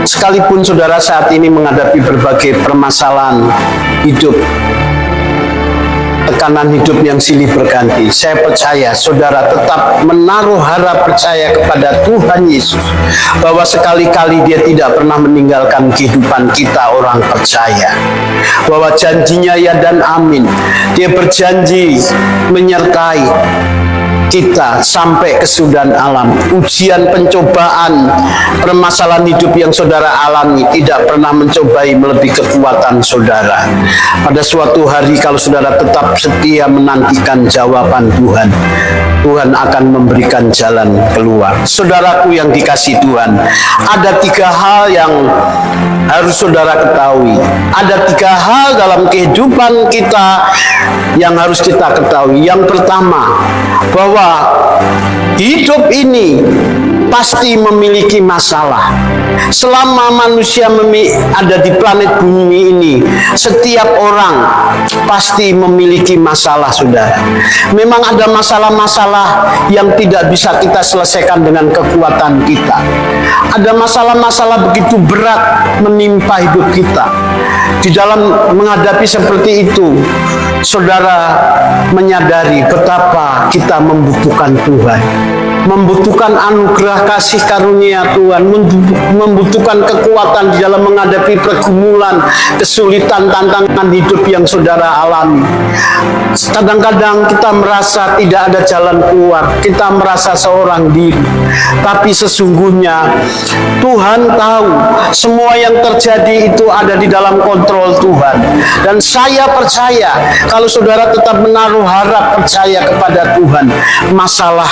Sekalipun saudara saat ini menghadapi berbagai permasalahan hidup, tekanan hidup yang silih berganti, saya percaya saudara tetap menaruh harap percaya kepada Tuhan Yesus, bahwa sekali-kali Dia tidak pernah meninggalkan kehidupan kita orang percaya, bahwa janjinya ya dan amin. Dia berjanji menyertai kita sampai kesudahan alam. Ujian, pencobaan, permasalahan hidup yang saudara alami tidak pernah mencobai melebihi kekuatan saudara. Pada suatu hari kalau saudara tetap setia menantikan jawaban Tuhan, Tuhan akan memberikan jalan keluar. Saudaraku yang dikasihi Tuhan, ada 3 hal yang harus saudara ketahui. Ada 3 hal dalam kehidupan kita yang harus kita ketahui. Yang pertama, bahwa hidup ini pasti memiliki masalah. Selama manusia ada di planet bumi ini, setiap orang pasti memiliki masalah, saudara. Memang ada masalah-masalah yang tidak bisa kita selesaikan dengan kekuatan kita. Ada masalah-masalah begitu berat menimpa hidup kita. Di dalam menghadapi seperti itu, saudara menyadari betapa kita membutuhkan Tuhan, membutuhkan anugerah kasih karunia Tuhan, membutuhkan kekuatan di dalam menghadapi pergumulan, kesulitan, tantangan hidup yang saudara alami. Kadang-kadang kita merasa tidak ada jalan keluar, kita merasa seorang diri, tapi sesungguhnya Tuhan tahu semua yang terjadi itu ada di dalam kontrol Tuhan. Dan saya percaya kalau saudara tetap menaruh harap percaya kepada Tuhan, masalah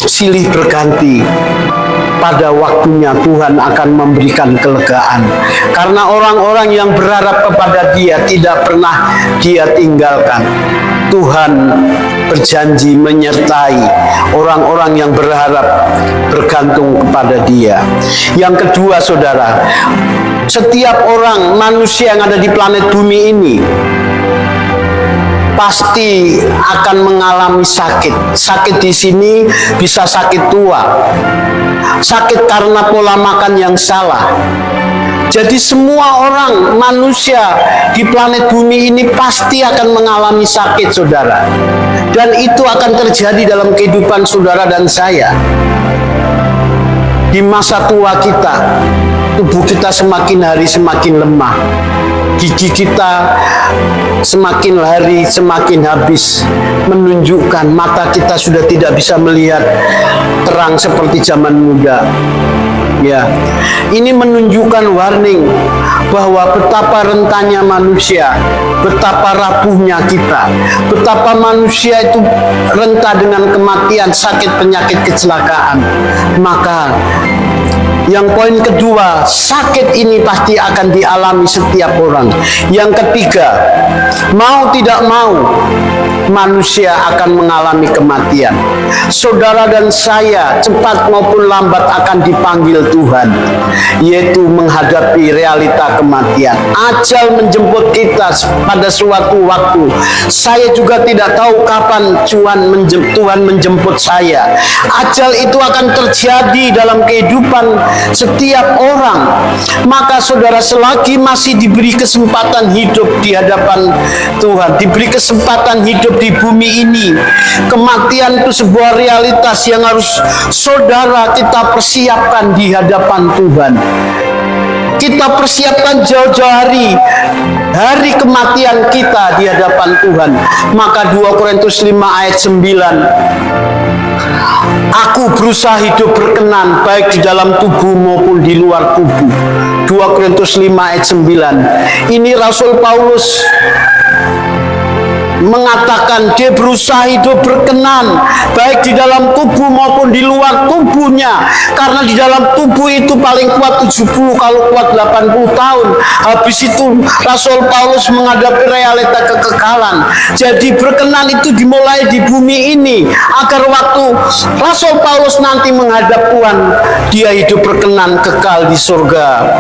silih berganti. Pada waktunya Tuhan akan memberikan kelegaan. Karena orang-orang yang berharap kepada Dia tidak pernah Dia tinggalkan. Tuhan berjanji menyertai orang-orang yang berharap bergantung kepada Dia. Yang kedua, saudara, setiap orang manusia yang ada di planet bumi ini pasti akan mengalami sakit. Sakit di sini bisa sakit tua, sakit karena pola makan yang salah. Jadi semua orang manusia di planet bumi ini pasti akan mengalami sakit, saudara. Dan itu akan terjadi dalam kehidupan saudara dan saya. Di masa tua kita, tubuh kita semakin hari semakin lemah. Gigi kita semakin hari semakin habis, menunjukkan mata kita sudah tidak bisa melihat terang seperti zaman muda. Ya, ini menunjukkan warning bahwa betapa rentannya manusia, betapa rapuhnya kita, betapa manusia itu rentan dengan kematian, sakit, penyakit, kecelakaan. Maka yang poin kedua, sakit ini pasti akan dialami setiap orang. Yang ketiga, mau tidak mau, manusia akan mengalami kematian. Saudara dan saya cepat maupun lambat akan dipanggil Tuhan, yaitu menghadapi realita kematian. Ajal menjemput kita pada suatu waktu. Saya juga tidak tahu kapan Tuhan menjemput saya. Ajal itu akan terjadi dalam kehidupan setiap orang. Maka saudara, selagi masih diberi kesempatan hidup di hadapan Tuhan, diberi kesempatan hidup di bumi ini, kematian itu sebuah realitas yang harus saudara kita persiapkan di hadapan Tuhan. Kita persiapkan jauh-jauh hari kematian kita di hadapan Tuhan. Maka 2 Korintus 5 ayat 9, aku berusaha hidup berkenan baik di dalam tubuh maupun di luar tubuh. 2 Korintus 5 ayat 9. Ini Rasul Paulus mengatakan dia berusaha hidup berkenan baik di dalam tubuh maupun di luar tubuhnya, karena di dalam tubuh itu paling kuat 70, kalau kuat 80 tahun. Habis itu Rasul Paulus menghadapi realita kekekalan. Jadi berkenan itu dimulai di bumi ini, agar waktu Rasul Paulus nanti menghadap Tuhan, dia hidup berkenan kekal di surga,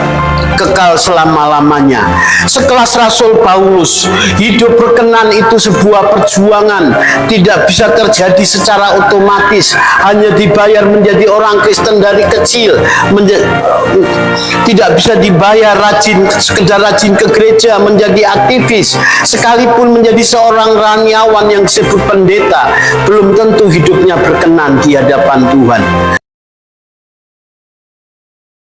kekal selama-lamanya. Sekelas Rasul Paulus, hidup berkenan itu sebuah perjuangan, tidak bisa terjadi secara otomatis, hanya dibayar menjadi orang Kristen dari kecil, tidak bisa dibayar sekedar rajin ke gereja, menjadi aktivis, sekalipun menjadi seorang raniawan yang disebut pendeta, belum tentu hidupnya berkenan di hadapan Tuhan.